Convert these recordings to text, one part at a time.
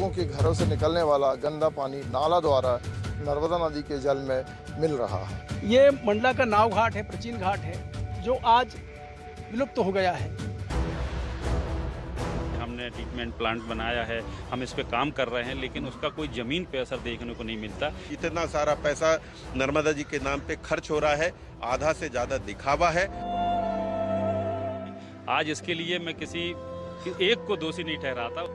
लोगों के घरों से निकलने वाला गंदा पानी नाला द्वारा नर्मदा नदी के जल में मिल रहा है। ये मंडला का नाव घाट है, प्राचीन घाट है, जो आज विलुप्त हो गया है। हमने ट्रीटमेंट प्लांट बनाया है, हम इस पे काम कर रहे हैं, लेकिन उसका कोई जमीन पे असर देखने को नहीं मिलता। इतना सारा पैसा नर्मदा जी के नाम पे खर्च हो रहा है, आधा से ज्यादा दिखावा है। आज इसके लिए मैं किसी एक को दोषी नहीं ठहराता।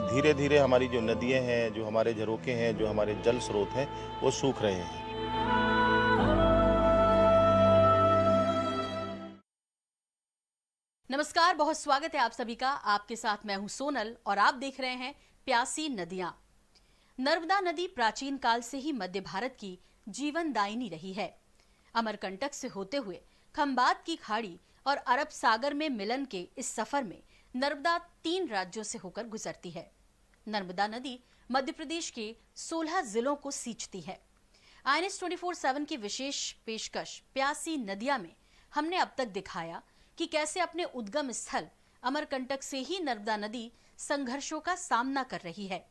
धीरे धीरे हमारी जो नदियां हैं, जो हमारे झरोखे हैं, जो हमारे जल स्रोत हैं, वो सूख रहे हैं। नमस्कार, बहुत स्वागत है आप सभी का। आपके साथ मैं हूं सोनल और आप देख रहे हैं प्यासी नदियां। नर्मदा नदी प्राचीन काल से ही मध्य भारत की जीवनदायिनी रही है। अमरकंटक से होते हुए खंबात की खाड़ी और अरब सागर में मिलन के इस सफर में नर्मदा 3 राज्यों से होकर गुजरती है। नर्मदा नदी मध्य प्रदेश के 16 जिलों को सींचती है। INS 24/7 की विशेष पेशकश प्यासी नदियां में हमने अब तक दिखाया कि कैसे अपने उद्गम स्थल अमरकंटक से ही नर्मदा नदी संघर्षों का सामना कर रही है।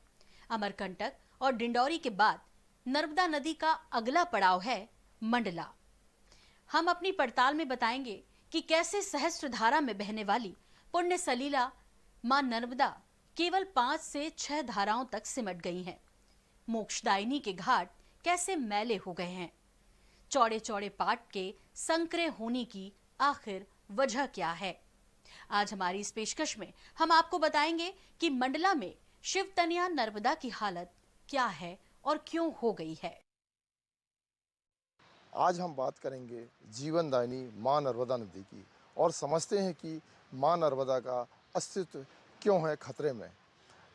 अमरकंटक और डिंडौरी के बाद नर्मदा नदी का अगला पड़ाव है मंडला। हम अपनी पड़ताल में बताएंगे कि कैसे सहस्त्रधारा में बहने वाली पुण्य सलीला मां नर्मदा केवल 5 से 6 धाराओं तक सिमट गई हैं। मोक्षदायिनी के घाट कैसे मैले हो गए हैं। चौड़े चौड़े पाट के संकरे होने की आखिर वजह क्या है। आज हमारी इस पेशकश में हम आपको बताएंगे कि मंडला में शिवतनिया नर्मदा की हालत क्या है और क्यों हो गई है। आज हम बात करेंगे जीवनदायिनी मां नर्मदा नदी की और समझते हैं कि मां नर्मदा का अस्तित्व क्यों है खतरे में।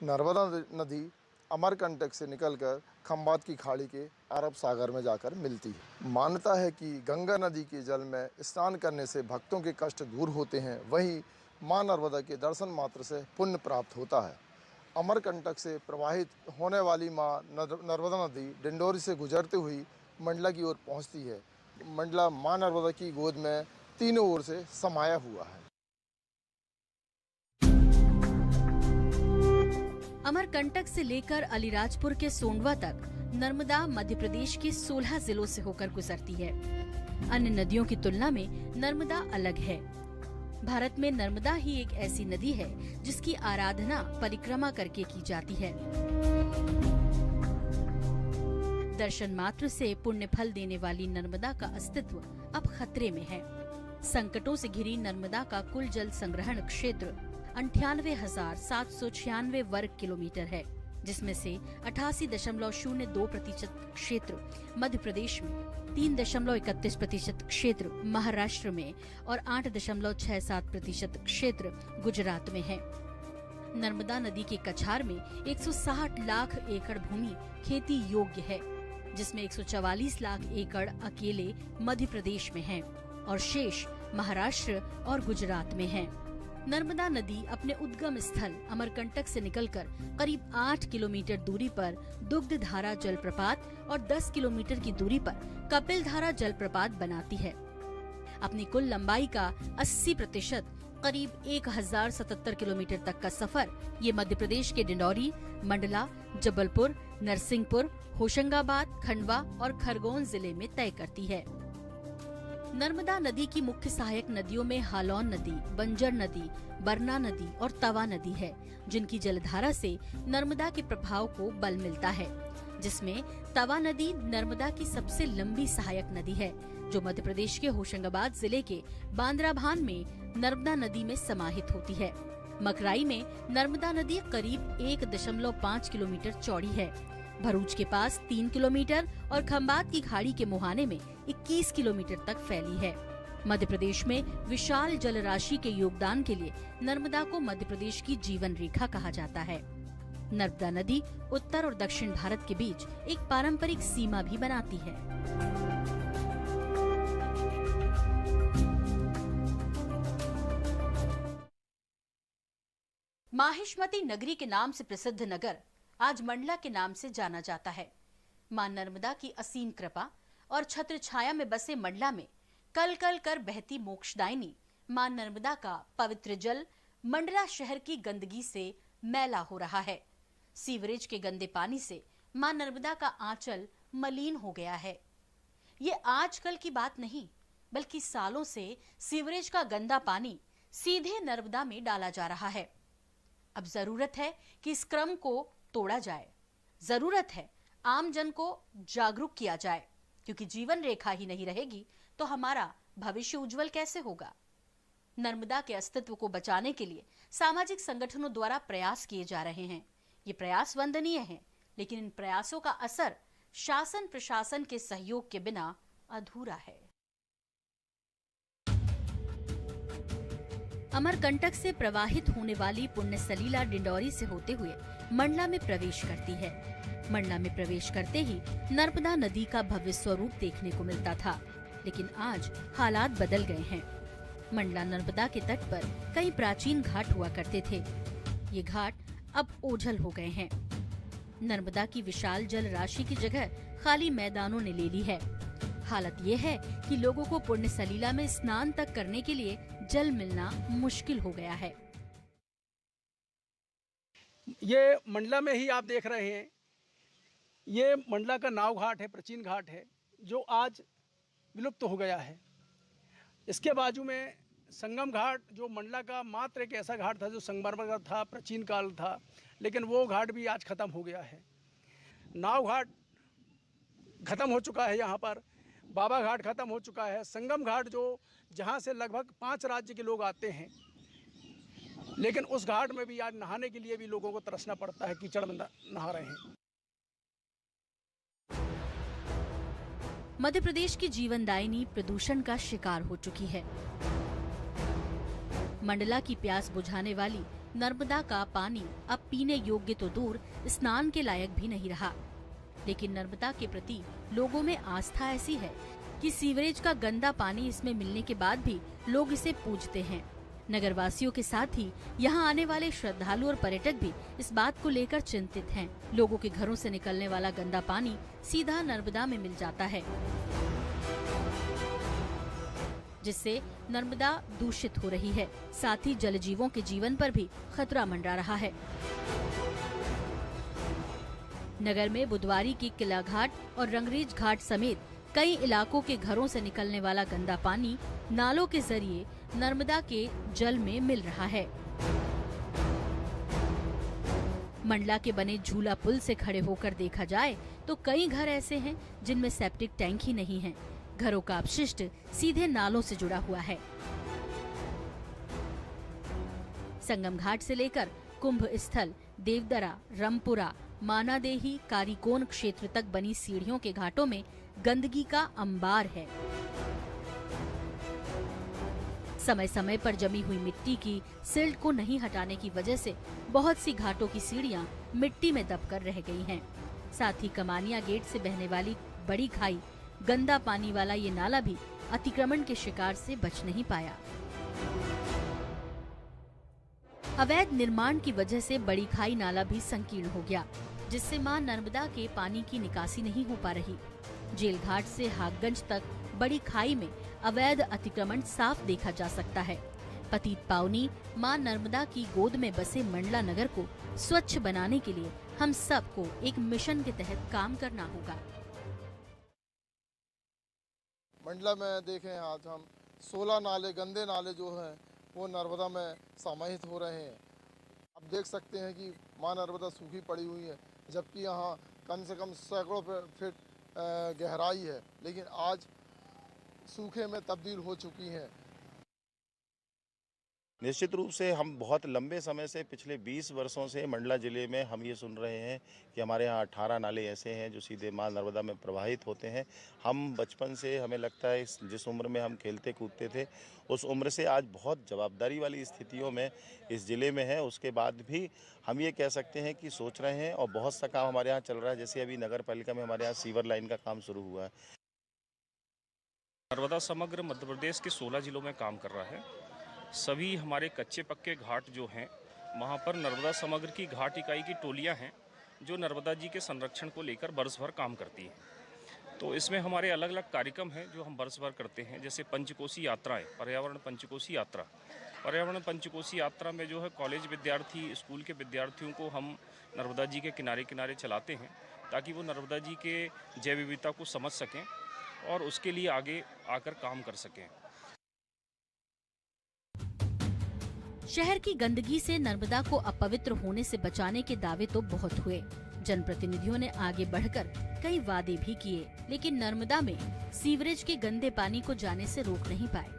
नर्मदा नदी अमरकंटक से निकलकर खंबात की खाड़ी के अरब सागर में जाकर मिलती है। मान्यता है कि गंगा नदी के जल में स्नान करने से भक्तों के कष्ट दूर होते हैं, वहीं मां नर्मदा के दर्शन मात्र से पुण्य प्राप्त होता है। अमरकंटक से प्रवाहित होने वाली मां नर्मदा नदी डिंडौरी से गुजरते हुई मंडला की ओर पहुंचती है। मंडला मां नर्मदा की गोद में तीनों ओर से समाया हुआ है। अमरकंटक से लेकर अलीराजपुर के सोंडवा तक नर्मदा मध्य प्रदेश के 16 जिलों से होकर गुजरती है। अन्य नदियों की तुलना में नर्मदा अलग है। भारत में नर्मदा ही एक ऐसी नदी है जिसकी आराधना परिक्रमा करके की जाती है। दर्शन मात्र से पुण्य फल देने वाली नर्मदा का अस्तित्व अब खतरे में है। संकटों से घिरी नर्मदा का कुल जल संग्रहण क्षेत्र 98,796 वर्ग किलोमीटर है, जिसमें से 88.02% क्षेत्र मध्य प्रदेश में, 3.31% क्षेत्र महाराष्ट्र में और 8.67% क्षेत्र गुजरात में है। नर्मदा नदी के कछार में 160 लाख एकड़ भूमि खेती योग्य है, जिसमें 144 लाख एकड़ अकेले मध्य प्रदेश में है और शेष महाराष्ट्र और गुजरात में है। नर्मदा नदी अपने उद्गम स्थल अमरकंटक से निकलकर करीब 8 किलोमीटर दूरी पर दुग्ध धारा जलप्रपात और 10 किलोमीटर की दूरी पर कपिल धारा जलप्रपात बनाती है। अपनी कुल लंबाई का 80% करीब 1077 किलोमीटर तक का सफर ये मध्य प्रदेश के डिंडौरी, मंडला, जबलपुर, नरसिंहपुर, होशंगाबाद, खंडवा और खरगोन जिले में तय करती है। नर्मदा नदी की मुख्य सहायक नदियों में हालौन नदी, बंजर नदी, बरना नदी और तवा नदी है, जिनकी जलधारा से नर्मदा के प्रभाव को बल मिलता है, जिसमें तवा नदी नर्मदा की सबसे लंबी सहायक नदी है, जो मध्य प्रदेश के होशंगाबाद जिले के बांद्राभान में नर्मदा नदी में समाहित होती है। मकराई में नर्मदा नदी करीब 1.5 किलोमीटर चौड़ी है। भरूच के पास 3 किलोमीटर और खंबात की खाड़ी के मुहाने में 21 किलोमीटर तक फैली है। मध्य प्रदेश में विशाल जल राशि के योगदान के लिए नर्मदा को मध्य प्रदेश की जीवन रेखा कहा जाता है। नर्मदा नदी उत्तर और दक्षिण भारत के बीच एक पारंपरिक सीमा भी बनाती है। माहिष्मती नगरी के नाम से प्रसिद्ध नगर आज मंडला के नाम से जाना जाता है। मां नर्मदा की असीम कृपा और छत्र छाया में बसे मंडला में कल कल कर बहती मोक्षदायिनी मां नर्मदा का पवित्र जल मंडला शहर की गंदगी से मैला हो रहा है। सीवरेज के गंदे पानी से मां नर्मदा का आंचल मलिन हो गया है। ये आजकल की बात नहीं, बल्कि सालों से सीवरेज का गंदा पानी सीधे नर्मदा में डाला जा रहा है। अब जरूरत है कि इस क्रम को तोड़ा जाए। जरूरत है आम जन को जागरूक किया जाए, क्योंकि जीवन रेखा ही नहीं रहेगी तो हमारा भविष्य उज्जवल कैसे होगा। नर्मदा के अस्तित्व को बचाने के लिए सामाजिक संगठनों द्वारा प्रयास किए जा रहे हैं। ये प्रयास वंदनीय हैं, लेकिन इन प्रयासों का असर शासन प्रशासन के सहयोग के बिना अधूरा है। अमरकंटक से प्रवाहित होने वाली पुण्य सलीला डिंडौरी से होते हुए मंडला में प्रवेश करती है। मंडला में प्रवेश करते ही नर्मदा नदी का भव्य स्वरूप देखने को मिलता था, लेकिन आज हालात बदल गए हैं। मंडला नर्मदा के तट पर कई प्राचीन घाट हुआ करते थे। ये घाट अब ओझल हो गए हैं। नर्मदा की विशाल जल राशि की जगह खाली मैदानों ने ले ली है। हालत ये है कि लोगों को पुण्य सलीला में स्नान तक करने के लिए जल मिलना मुश्किल हो गया है। ये मंडला में ही आप देख रहे हैं, ये मंडला का नाव घाट है, प्राचीन घाट है, जो आज विलुप्त हो गया है। इसके बाजू में संगम घाट, जो मंडला का मात्र एक ऐसा घाट था जो संगमरमर का था, प्राचीन काल था, लेकिन वो घाट भी आज खत्म हो गया है। नाव घाट खत्म हो चुका है, यहाँ पर बाबा घाट खत्म हो चुका है। संगम घाट जो जहाँ से लगभग 5 राज्य के लोग आते हैं, लेकिन उस घाट में भी आज नहाने के लिए भी लोगों को तरसना पड़ता है, कीचड़ में नहा रहे हैं। मध्य प्रदेश की जीवनदायिनी प्रदूषण का शिकार हो चुकी है। मंडला की प्यास बुझाने वाली नर्मदा का पानी अब पीने योग्य तो दूर, स्नान के लायक भी नहीं रहा। लेकिन नर्मदा के प्रति लोगों में आस्था ऐसी है कि सीवरेज का गंदा पानी इसमें मिलने के बाद भी लोग इसे पूजते हैं। नगरवासियों के साथ ही यहाँ आने वाले श्रद्धालु और पर्यटक भी इस बात को लेकर चिंतित हैं। लोगों के घरों से निकलने वाला गंदा पानी सीधा नर्मदा में मिल जाता है, जिससे नर्मदा दूषित हो रही है। साथ ही जलजीवों के जीवन पर भी खतरा मंडरा रहा है। नगर में बुधवारी की किला घाट और रंगरेज घाट समेत कई इलाकों के घरों से निकलने वाला गंदा पानी नालों के जरिए नर्मदा के जल में मिल रहा है। मंडला के बने झूला पुल से खड़े होकर देखा जाए तो कई घर ऐसे हैं जिनमें सेप्टिक टैंक ही नहीं है। घरों का अपशिष्ट सीधे नालों से जुड़ा हुआ है। संगम घाट से लेकर कुंभ स्थल, देवदरा, रमपुरा, मानादेही, कारीकोन क्षेत्र तक बनी सीढ़ियों के घाटों में गंदगी का अंबार है। समय समय पर जमी हुई मिट्टी की सिल्ट को नहीं हटाने की वजह से बहुत सी घाटों की सीढ़ियां मिट्टी में दबकर रह गई हैं। साथ ही कमानिया गेट से बहने वाली बड़ी खाई, गंदा पानी वाला ये नाला भी अतिक्रमण के शिकार से बच नहीं पाया। अवैध निर्माण की वजह से बड़ी खाई नाला भी संकीर्ण हो गया, जिससे मां नर्मदा के पानी की निकासी नहीं हो पा रही। जेल घाट से हाकगंज तक बड़ी खाई में अवैध अतिक्रमण साफ देखा जा सकता है। पतित पावनी मां नर्मदा की गोद में बसे मंडला नगर को स्वच्छ बनाने के लिए हम सबको एक मिशन के तहत काम करना होगा। मंडला में देखें, आज हम 16 नाले, गंदे नाले जो हैं वो नर्मदा में समाहित हो रहे हैं। अब देख सकते हैं कि मां नर्मदा सूखी पड़ी हुई है, जबकि यहाँ कम से कम सैकड़ों फीट गहराई है, लेकिन आज सूखे में तब्दील हो चुकी हैं। निश्चित रूप से हम बहुत लंबे समय से, पिछले 20 वर्षों से मंडला ज़िले में हम ये सुन रहे हैं कि हमारे यहाँ 18 नाले ऐसे हैं जो सीधे मां नर्मदा में प्रवाहित होते हैं। हम बचपन से, हमें लगता है जिस उम्र में हम खेलते कूदते थे, उस उम्र से आज बहुत जवाबदारी वाली स्थितियों में इस ज़िले में है। उसके बाद भी हम ये कह सकते हैं कि सोच रहे हैं और बहुत सा काम हमारे यहाँ चल रहा है। जैसे अभी नगर पालिका में हमारे यहाँ सीवर लाइन का काम शुरू हुआ है। नर्मदा समग्र मध्य प्रदेश के 16 जिलों में काम कर रहा है। सभी हमारे कच्चे पक्के घाट जो हैं, वहाँ पर नर्मदा समग्र की घाट इकाई की टोलियाँ हैं जो नर्मदा जी के संरक्षण को लेकर बरस भर काम करती हैं। तो इसमें हमारे अलग अलग कार्यक्रम हैं जो हम वर्ष भर करते हैं, जैसे पंचकोशी यात्राएं, पर्यावरण पंचकोशी यात्रा। पर्यावरण पंचकोशी यात्रा में जो है कॉलेज विद्यार्थी, स्कूल के विद्यार्थियों को हम नर्मदा जी के किनारे किनारे चलाते हैं ताकि वो नर्मदा जी के जैव विविधता को समझ सकें और उसके लिए आगे आकर काम कर सकें। शहर की गंदगी से नर्मदा को अपवित्र होने से बचाने के दावे तो बहुत हुए। जनप्रतिनिधियों ने आगे बढ़कर कई वादे भी किए, लेकिन नर्मदा में सीवरेज के गंदे पानी को जाने से रोक नहीं पाए।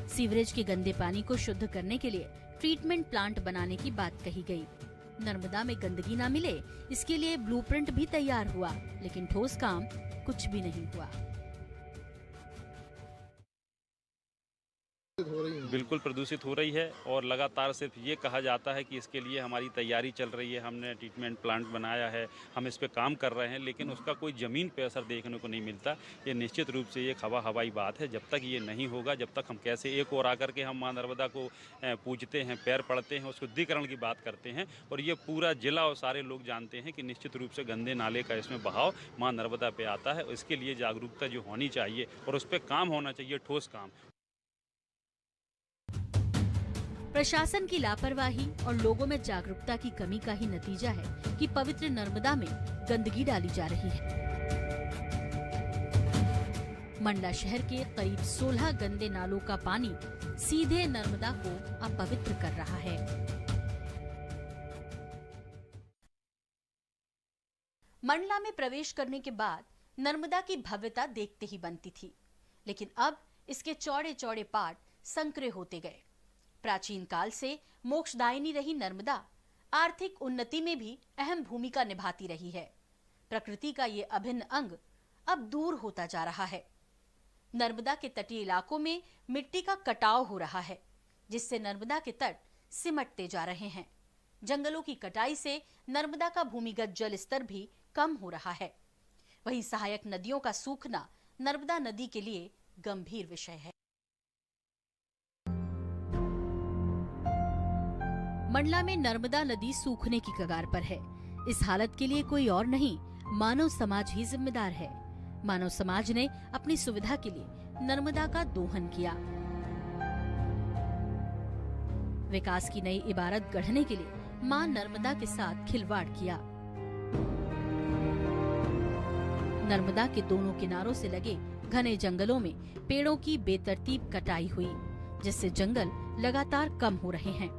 सीवरेज के गंदे पानी को शुद्ध करने के लिए ट्रीटमेंट प्लांट बनाने की बात कही गई। नर्मदा में गंदगी ना मिले इसके लिए ब्लूप्रिंट भी तैयार हुआ, लेकिन ठोस काम कुछ भी नहीं हुआ। बिल्कुल प्रदूषित हो रही है और लगातार सिर्फ ये कहा जाता है कि इसके लिए हमारी तैयारी चल रही है, हमने ट्रीटमेंट प्लांट बनाया है, हम इस पे काम कर रहे हैं, लेकिन उसका कोई ज़मीन पे असर देखने को नहीं मिलता। ये निश्चित रूप से एक हवाई बात है। जब तक ये नहीं होगा, जब तक हम कैसे एक और आकर के हम माँ नर्मदा को पूजते हैं, पैर पड़ते हैं, उसको शुद्धिकरण की बात करते हैं, और ये पूरा जिला और सारे लोग जानते हैं कि निश्चित रूप से गंदे नाले का इसमें बहाव माँ नर्मदा पे आता है। इसके लिए जागरूकता जो होनी चाहिए और उस पर काम होना चाहिए, ठोस काम। प्रशासन की लापरवाही और लोगों में जागरूकता की कमी का ही नतीजा है कि पवित्र नर्मदा में गंदगी डाली जा रही है। मंडला शहर के करीब 16 गंदे नालों का पानी सीधे नर्मदा को अपवित्र कर रहा है। मंडला में प्रवेश करने के बाद नर्मदा की भव्यता देखते ही बनती थी, लेकिन अब इसके चौड़े चौड़े पाट संकरे होते गए। प्राचीन काल से मोक्षदायिनी रही नर्मदा आर्थिक उन्नति में भी अहम भूमिका निभाती रही है। प्रकृति का ये अभिन्न अंग अब दूर होता जा रहा है। नर्मदा के तटीय इलाकों में मिट्टी का कटाव हो रहा है, जिससे नर्मदा के तट सिमटते जा रहे हैं। जंगलों की कटाई से नर्मदा का भूमिगत जल स्तर भी कम हो रहा है। वहीं सहायक नदियों का सूखना नर्मदा नदी के लिए गंभीर विषय है। मंडला में नर्मदा नदी सूखने की कगार पर है। इस हालत के लिए कोई और नहीं, मानव समाज ही जिम्मेदार है। मानव समाज ने अपनी सुविधा के लिए नर्मदा का दोहन किया। विकास की नई इबारत गढ़ने के लिए मां नर्मदा के साथ खिलवाड़ किया। नर्मदा के दोनों किनारों से लगे घने जंगलों में पेड़ों की बेतरतीब कटाई हुई, जिससे जंगल लगातार कम हो रहे हैं।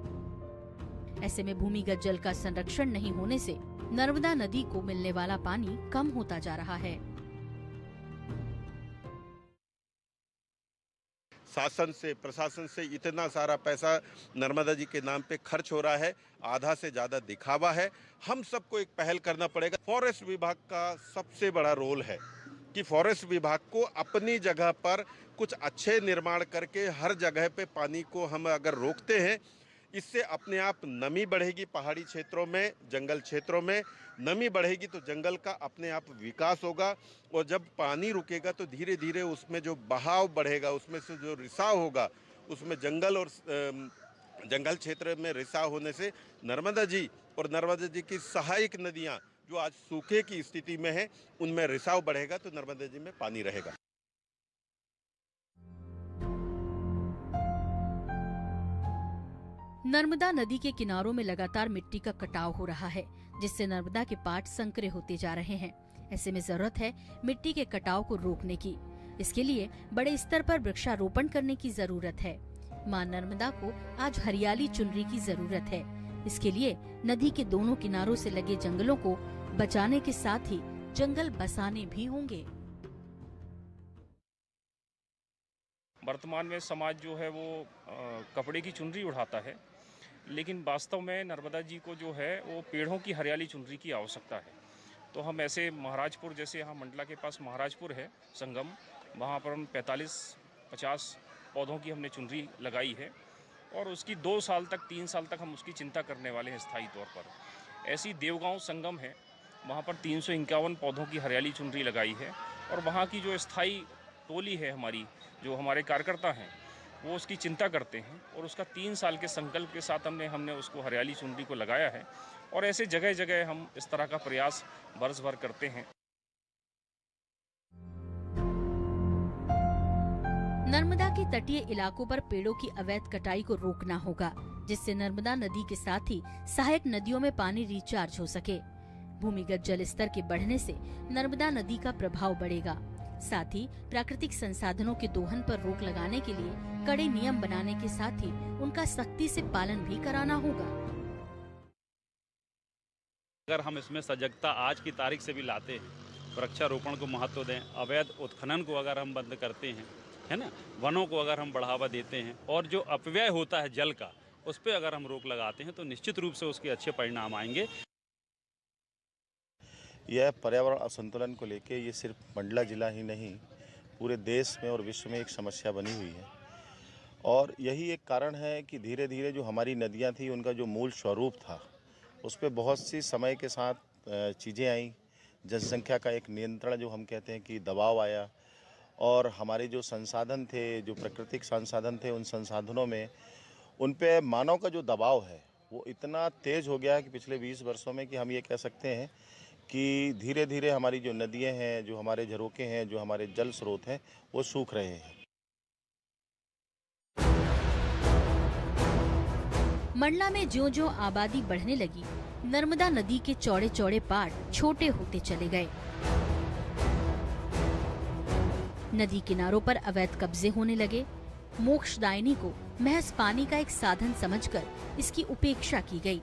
ऐसे में भूमिगत जल का संरक्षण नहीं होने से नर्मदा नदी को मिलने वाला पानी कम होता जा रहा है। शासन से, प्रशासन से इतना सारा पैसा नर्मदा जी के नाम पे खर्च हो रहा है, आधा से ज़्यादा दिखावा है। हम सबको एक पहल करना पड़ेगा। फॉरेस्ट विभाग का सबसे बड़ा रोल है कि फॉरेस्ट विभाग को अपनी जगह पर कुछ अच्छे निर्माण करके हर जगह पे पानी को हम अगर रोकते हैं, इससे अपने आप नमी बढ़ेगी। पहाड़ी क्षेत्रों में, जंगल क्षेत्रों में नमी बढ़ेगी तो जंगल का अपने आप विकास होगा, और जब पानी रुकेगा तो धीरे धीरे उसमें जो बहाव बढ़ेगा, उसमें से जो रिसाव होगा, उसमें जंगल और जंगल क्षेत्र में रिसाव होने से नर्मदा जी और नर्मदा जी की सहायक नदियाँ जो आज सूखे की स्थिति में है, उनमें रिसाव बढ़ेगा तो नर्मदा जी में पानी रहेगा। नर्मदा नदी के किनारों में लगातार मिट्टी का कटाव हो रहा है, जिससे नर्मदा के पाट संकरे होते जा रहे हैं। ऐसे में जरूरत है मिट्टी के कटाव को रोकने की। इसके लिए बड़े स्तर पर वृक्षारोपण करने की जरूरत है। मां नर्मदा को आज हरियाली चुनरी की जरूरत है। इसके लिए नदी के दोनों किनारों से लगे जंगलों को बचाने के साथ ही जंगल बसाने भी होंगे। वर्तमान में समाज जो है वो कपड़े की चुनरी उड़ाता है, लेकिन वास्तव में नर्मदा जी को जो है वो पेड़ों की हरियाली चुनरी की आवश्यकता है। तो हम ऐसे महाराजपुर, जैसे यहाँ मंडला के पास महाराजपुर है संगम, वहाँ पर हम 45-50 पौधों की हमने चुनरी लगाई है, और उसकी 2 साल तक 3 साल तक हम उसकी चिंता करने वाले हैं स्थायी तौर पर। ऐसी देवगांव संगम है, वहाँ पर 351 पौधों की हरियाली चुनरी लगाई है, और वहाँ की जो स्थायी टोली है हमारी, जो हमारे कार्यकर्ता हैं, वो उसकी चिंता करते हैं, और उसका 3 साल के संकल्प के साथ हमने उसको हरियाली चुनरी को लगाया है। और ऐसे जगह जगह हम इस तरह का प्रयास बरस भर करते हैं। नर्मदा के तटीय इलाकों पर पेड़ों की अवैध कटाई को रोकना होगा, जिससे नर्मदा नदी के साथ ही सहायक नदियों में पानी रिचार्ज हो सके। भूमिगत जल स्तर के बढ़ने से नर्मदा नदी का प्रभाव बढ़ेगा। साथ ही प्राकृतिक संसाधनों के दोहन पर रोक लगाने के लिए कड़े नियम बनाने के साथ ही उनका सख्ती से पालन भी कराना होगा। अगर हम इसमें सजगता आज की तारीख से भी लाते हैं, वृक्षारोपण को महत्व दें, अवैध उत्खनन को अगर हम बंद करते हैं, है ना, वनों को अगर हम बढ़ावा देते हैं और जो अपव्यय होता है जल का, उस पर अगर हम रोक लगाते हैं तो निश्चित रूप से उसके अच्छे परिणाम आएंगे। यह पर्यावरण असंतुलन को लेके ये सिर्फ मंडला जिला ही नहीं, पूरे देश में और विश्व में एक समस्या बनी हुई है। और यही एक कारण है कि धीरे धीरे जो हमारी नदियां थी उनका जो मूल स्वरूप था उस पर बहुत सी समय के साथ चीज़ें आई। जनसंख्या का एक नियंत्रण जो हम कहते हैं कि दबाव आया, और हमारे जो संसाधन थे, जो प्राकृतिक संसाधन थे, उन संसाधनों में उन पे मानव का जो दबाव है वो इतना तेज़ हो गया है कि पिछले 20 वर्षों में कि हम ये कह सकते हैं कि धीरे धीरे हमारी जो नदियां हैं, जो हमारे झरोखे हैं, जो हमारे जल स्रोत हैं, वो सूख रहे हैं। मंडला में ज्यों-ज्यों आबादी बढ़ने लगी, नर्मदा नदी के चौड़े चौड़े पाट छोटे होते चले गए। नदी किनारों पर अवैध कब्जे होने लगे। मोक्षदायिनी को महज पानी का एक साधन समझकर इसकी उपेक्षा की गई।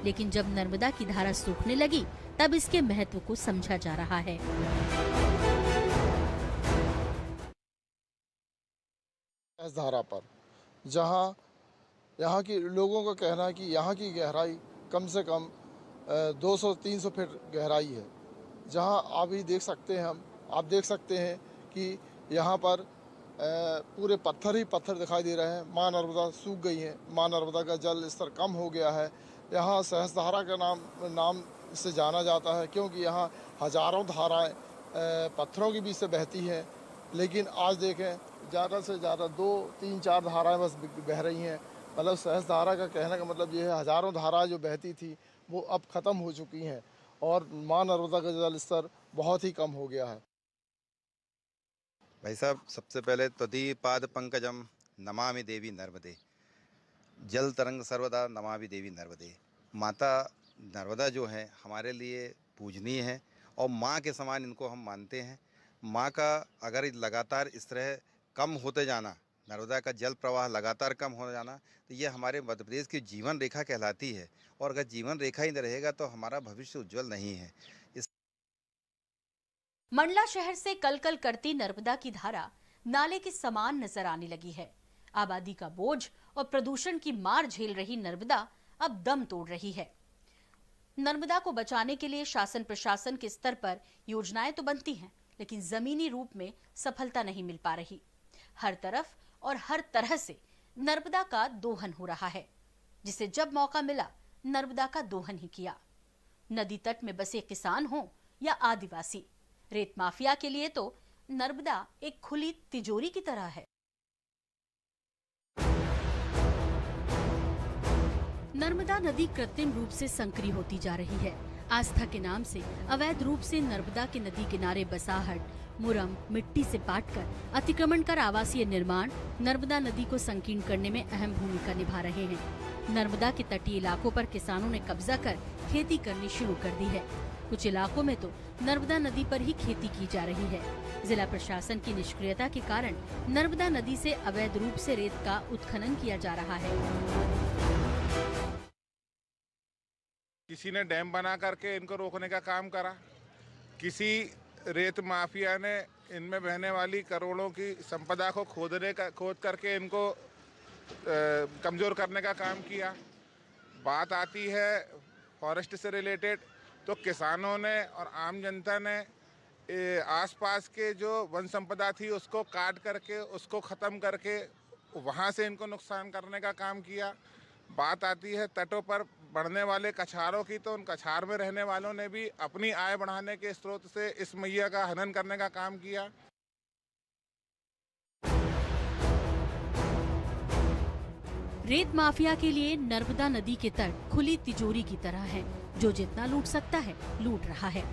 लेकिन जब नर्मदा की धारा सूखने लगी तब इसके महत्व को समझा जा रहा है। इस धारा पर जहां यहाँ के लोगों का कहना है कि यहाँ की गहराई कम से कम 200-300 फीट गहराई है, जहाँ आप ही देख सकते हैं आप देख सकते हैं कि यहाँ पर पूरे पत्थर ही पत्थर दिखाई दे रहे हैं। माँ नर्मदा सूख गई है, माँ नर्मदा का जल स्तर कम हो गया है। यहाँ सहस्त्रधारा के नाम से जाना जाता है, क्योंकि यहाँ हजारों धाराएं पत्थरों के बीच से बहती हैं। लेकिन आज देखें ज़्यादा से ज़्यादा 2-3-4 धाराएं बस बह रही हैं। मतलब सहस्त्रधारा का कहने का मतलब ये है, हजारों धाराएं जो बहती थी वो अब ख़त्म हो चुकी हैं और माँ नर्मदा का जल स्तर बहुत ही कम हो गया है। भाई साहब, सबसे पहले त्वदीय पाद पंकजम नमामि देवी नर्मदे, जल तरंग सर्वदा नमामि देवी नर्मदे। माता नर्मदा जो है हमारे लिए पूजनीय है और माँ के समान इनको हम मानते हैं। माँ का अगर लगातार इस तरह कम होते जाना, नर्मदा का जल प्रवाह लगातार कम हो जाना, तो ये हमारे मध्य प्रदेश की जीवन रेखा कहलाती है। और अगर जीवन रेखा ही नहीं रहेगा तो हमारा भविष्य उज्जवल नहीं है। मंडला शहर से कल-कल करती नर्मदा की धारा नाले के समान नजर आने लगी है। आबादी का बोझ और प्रदूषण की मार झेल रही नर्मदा अब दम तोड़ रही है। नर्मदा को बचाने के लिए शासन प्रशासन के स्तर पर योजनाएं तो बनती हैं, लेकिन जमीनी रूप में सफलता नहीं मिल पा रही। हर तरफ और हर तरह से नर्मदा का दोहन हो रहा है, जिसे जब मौका मिला नर्मदा का दोहन ही किया। नदी तट में बसे किसान हो या आदिवासी, रेत माफिया के लिए तो नर्मदा एक खुली तिजोरी की तरह है। नर्मदा नदी कृत्रिम रूप से संकरी होती जा रही है। आस्था के नाम से अवैध रूप से नर्मदा के नदी किनारे बसाहट, मुरम, मिट्टी से पाटकर अतिक्रमण कर आवासीय निर्माण नर्मदा नदी को संकीर्ण करने में अहम भूमिका निभा रहे हैं। नर्मदा के तटीय इलाकों पर किसानों ने कब्जा कर खेती करनी शुरू कर दी है। कुछ इलाकों में तो नर्मदा नदी पर ही खेती की जा रही है। जिला प्रशासन की निष्क्रियता के कारण नर्मदा नदी से अवैध रूप से रेत का उत्खनन किया जा रहा है। किसी ने डैम बना करके इनको रोकने का काम करा, किसी रेत माफिया ने इनमें बहने वाली करोड़ों की संपदा को खोद करके इनको कमज़ोर करने का काम किया। बात आती है फॉरेस्ट से रिलेटेड, तो किसानों ने और आम जनता ने आसपास के जो वन संपदा थी उसको काट करके, उसको ख़त्म करके वहाँ से इनको नुकसान करने का काम किया। बात आती है तटों पर बढ़ने वाले कछारों की, तो उन कछार में रहने वालों ने भी अपनी आय बढ़ाने के स्रोत से इस मैया का हनन करने का काम किया। रेत माफिया के लिए नर्मदा नदी के तट खुली तिजोरी की तरह है, जो जितना लूट सकता है लूट रहा है।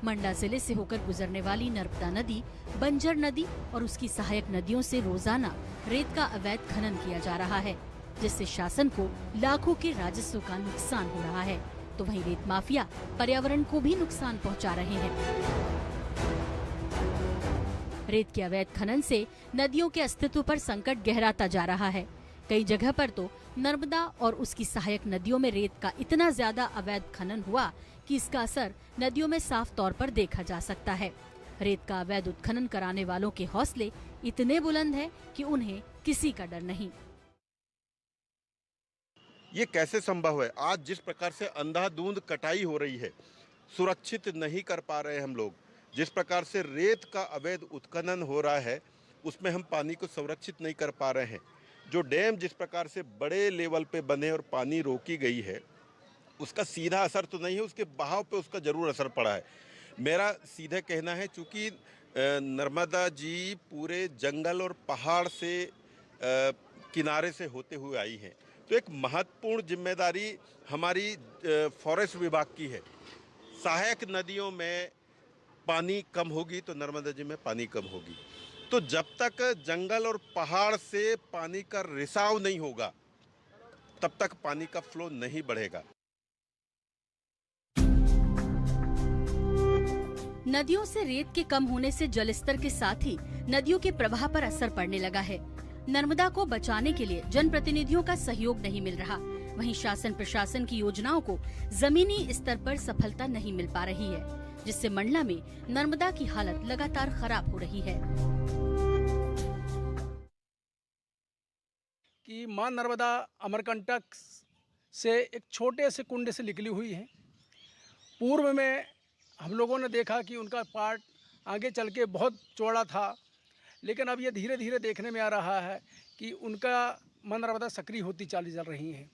मंडला जिले से होकर गुजरने वाली नर्मदा नदी, बंजर नदी और उसकी सहायक नदियों से रोजाना रेत का अवैध खनन किया जा रहा है, जिससे शासन को लाखों के राजस्व का नुकसान हो रहा है। तो वहीं रेत माफिया पर्यावरण को भी नुकसान पहुंचा रहे हैं। रेत के अवैध खनन से नदियों के अस्तित्व पर संकट गहराता जा रहा है। कई जगह पर तो नर्मदा और उसकी सहायक नदियों में रेत का इतना ज्यादा अवैध खनन हुआ कि इसका असर नदियों में साफ तौर पर देखा जा सकता है। रेत का अवैध उत्खनन कराने वालों के हौसले इतने बुलंद हैं कि उन्हें किसी का डर नहीं। ये कैसे संभव है? आज जिस प्रकार से अंधाधुंध कटाई हो रही है, सुरक्षित नहीं कर पा रहे हम लोग। जिस प्रकार से रेत का अवैध उत्खनन हो रहा है, उसमें हम पानी को संरक्षित नहीं कर पा रहे हैं। जो डैम जिस प्रकार से बड़े लेवल पे बने और पानी रोकी गई है, उसका सीधा असर तो नहीं है, उसके बहाव पे उसका जरूर असर पड़ा है। मेरा सीधे कहना है, चूँकि नर्मदा जी पूरे जंगल और पहाड़ से किनारे से होते हुए आई हैं, तो एक महत्वपूर्ण जिम्मेदारी हमारी फॉरेस्ट विभाग की है। सहायक नदियों में पानी कम होगी तो नर्मदा जी में पानी कम होगी। तो जब तक जंगल और पहाड़ से पानी का रिसाव नहीं होगा, तब तक पानी का फ्लो नहीं बढ़ेगा। नदियों से रेत के कम होने से जलस्तर के साथ ही नदियों के प्रवाह पर असर पड़ने लगा है। नर्मदा को बचाने के लिए जनप्रतिनिधियों का सहयोग नहीं मिल रहा। वहीं शासन प्रशासन की योजनाओं को जमीनी स्तर पर सफलता नहीं मिल पा रही है, जिससे मंडला में नर्मदा की हालत लगातार खराब हो रही है। कि मां नर्मदा अमरकंटक से एक छोटे से कुंड से निकली हुई है। पूर्व में हम लोगों ने देखा कि उनका पार्ट आगे चल के बहुत चौड़ा था, लेकिन अब ये धीरे धीरे देखने में आ रहा है कि उनका मां नर्मदा सक्रिय होती चली जा रही हैं।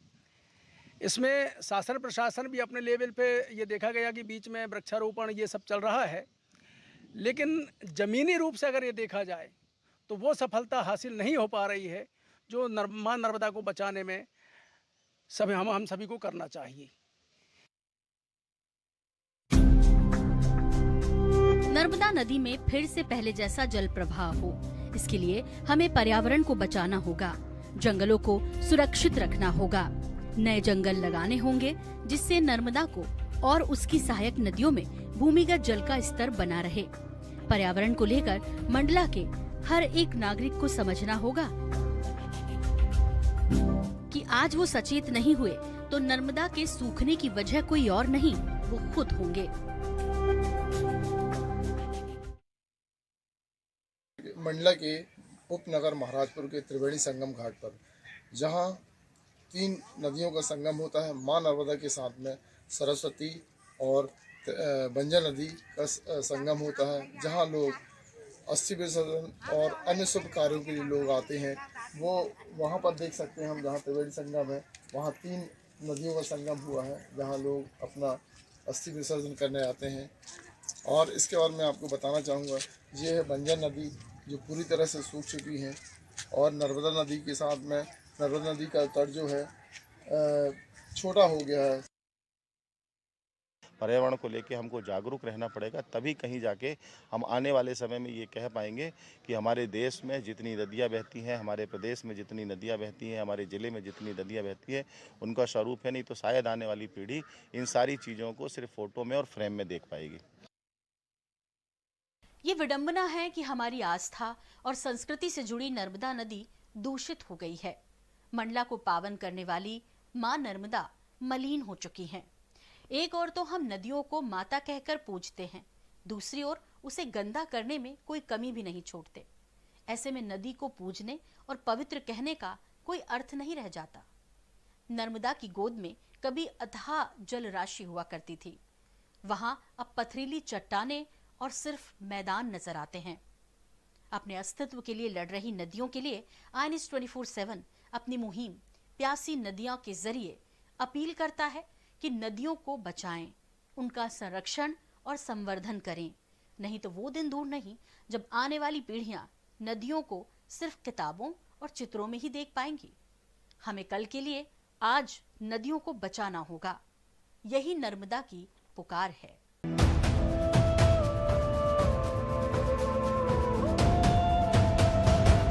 इसमें शासन प्रशासन भी अपने लेवल पे ये देखा गया कि बीच में वृक्षारोपण ये सब चल रहा है, लेकिन ज़मीनी रूप से अगर ये देखा जाए तो वो सफलता हासिल नहीं हो पा रही है जो मां नर्मदा को बचाने में हम सभी को करना चाहिए। नर्मदा नदी में फिर से पहले जैसा जल प्रवाह हो, इसके लिए हमें पर्यावरण को बचाना होगा, जंगलों को सुरक्षित रखना होगा, नए जंगल लगाने होंगे, जिससे नर्मदा को और उसकी सहायक नदियों में भूमिगत जल का स्तर बना रहे। पर्यावरण को लेकर मंडला के हर एक नागरिक को समझना होगा कि आज वो सचेत नहीं हुए तो नर्मदा के सूखने की वजह कोई और नहीं, वो खुद होंगे। मंडला के उपनगर महाराजपुर के त्रिवेणी संगम घाट पर, जहां 3 नदियों का संगम होता है, मां नर्मदा के साथ में सरस्वती और बंजर नदी का संगम होता है, जहां लोग अस्थि विसर्जन और अन्य शुभ कार्यों के लिए लोग आते हैं। वो वहां पर देख सकते हैं हम, जहां त्रिवेणी संगम है, वहां 3 नदियों का संगम हुआ है, जहां लोग अपना अस्थि विसर्जन करने आते हैं। और इसके बाद मैं आपको बताना चाहूँगा, ये है बंजर नदी जो पूरी तरह से सूख चुकी है, और नर्मदा नदी के साथ में नर्मदा नदी का तट जो है छोटा हो गया है। पर्यावरण को लेके हमको जागरूक रहना पड़ेगा, तभी कहीं जाके हम आने वाले समय में ये कह पाएंगे कि हमारे देश में जितनी नदियाँ बहती हैं, हमारे प्रदेश में जितनी नदियाँ बहती हैं, हमारे ज़िले में जितनी नदियाँ बहती हैं, उनका स्वरूप है। नहीं तो शायद आने वाली पीढ़ी इन सारी चीज़ों को सिर्फ फोटो में और फ्रेम में देख पाएगी। ये विडंबना है कि हमारी आस्था और संस्कृति से जुड़ी नर्मदा नदी दूषित हो गई है। मंडला को पावन करने वाली मां नर्मदा मलिन हो चुकी हैं। एक ओर तो हम नदियों को माता कहकर पूजते हैं, दूसरी ओर उसे गंदा करने में कोई कमी भी नहीं छोड़ते। ऐसे में नदी को पूजने और पवित्र कहने का कोई अर्थ नहीं रह जाता। नर्मदा की गोद में कभी अथाह जल राशि हुआ करती थी, वहां अब पथरीली चट्टानें और सिर्फ मैदान नजर आते हैं। अपने अस्तित्व के लिए लड़ रही नदियों के लिए INS 24/7 अपनी मुहिम प्यासी नदियां के जरिए अपील करता है कि नदियों को बचाएं, उनका संरक्षण और संवर्धन करें। नहीं तो वो दिन दूर नहीं जब आने वाली पीढ़ियां नदियों को सिर्फ किताबों और चित्रों में ही देख पाएंगी। हमें कल के लिए आज नदियों को बचाना होगा। यही नर्मदा की पुकार है।